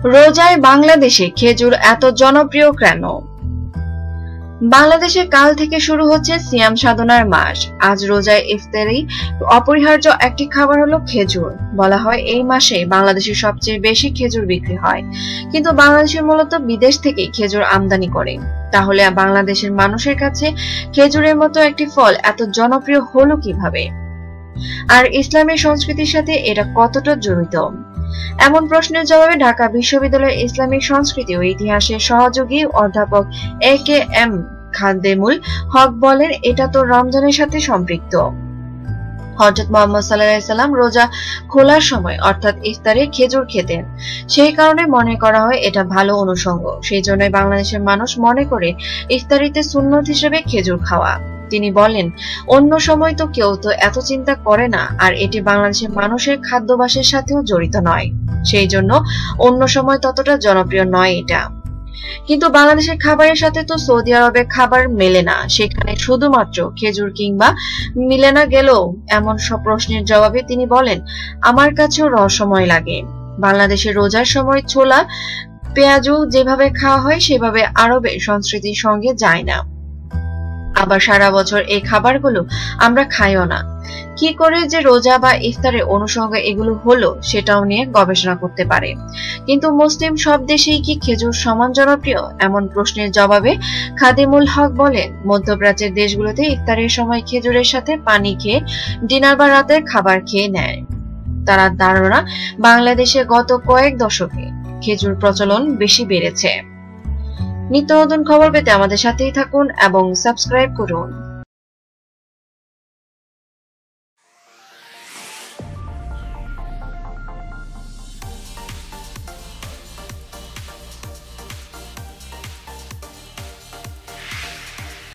রোজায় বাংলাদেশে খেজুর এত জনপ্রিয় কেন? বাংলাদেশে কাল থেকে শুরু হচ্ছে সিয়াম সাধনার মাস। আজ রোজায় ইফতারি অপরিহার্য একটি খাবার হলো খেজুর। বলা হয় এই মাসে বাংলাদেশে সবচেয়ে বেশি খেজুর বিক্রি হয়, কিন্তু বাংলাদেশের মূলত বিদেশ থেকে খেজুর আমদানি করে। তাহলে বাংলাদেশের মানুষের কাছে খেজুরের মতো একটি ফল এত জনপ্রিয় হলো কিভাবে? আর ইসলামের সংস্কৃতির সাথে এটা কতটা জড়িত? এমন প্রশ্নের জবাবে ঢাকা বিশ্ববিদ্যালয়ের ইসলামিক সংস্কৃতি ও ইতিহাসের সহযোগী অধ্যাপক AKM খাদেমুল হক বলেন, এটা তো রমজানের সাথে সম্পৃক্ত। হযরত মুহাম্মদ সাল্লাল্লাহু আলাইহি সাল্লাম রোজা খোলার সময় অর্থাৎ ইফতারে খেজুর খেতেন। সেই কারণে মনে করা হয় এটা ভালো অনুষঙ্গ। সেই জন্য বাংলাদেশের মানুষ মনে করে ইফতারিতে সুন্নত হিসেবে খেজুর খাওয়া। তিনি বলেন, অন্য সময় তো কেউ তো এত চিন্তা করে না, আর এটি বাংলাদেশের মানুষের খাদ্যাভ্যাসের সাথেও জড়িত নয়, সেই জন্য অন্য সময় ততটা জনপ্রিয় নয় এটা। কিন্তু বাংলাদেশের খাবারের সাথে তো সৌদি আরবের খাবার মেলে না, সেখানে শুধুমাত্র খেজুর কিংবা মিলে না গেলেও এমন সব প্রশ্নের জবাবে তিনি বলেন, আমার কাছেও রহস্যময় লাগে। বাংলাদেশের রোজার সময় ছোলা পেঁয়াজু যেভাবে খাওয়া হয় সেভাবে আরবের সংস্কৃতির সঙ্গে যায় না। আবার সারা বছর এই খাবারগুলো আমরা খাইও না। কি করে যে রোজা বা ইফতারের অনুষঙ্গ এগুলো হলো সেটাও নিয়ে গবেষণা করতে পারে। কিন্তু মুসলিম সব দেশেই কি খেজুর সমান জনপ্রিয়? এমন প্রশ্নের জবাবে খাদিমুল হক বলেন, মধ্যপ্রাচ্যের দেশগুলোতে ইফতারের সময় খেজুরের সাথে পানি খেয়ে ডিনার বা রাতের খাবার খেয়ে নেয়। তারা ধারণা বাংলাদেশে গত কয়েক দশকে খেজুর প্রচলন বেশি বেড়েছে। নিত্য নতুন খবর পেতে আমাদের সাথেই থাকুন এবং সাবস্ক্রাইব করুন।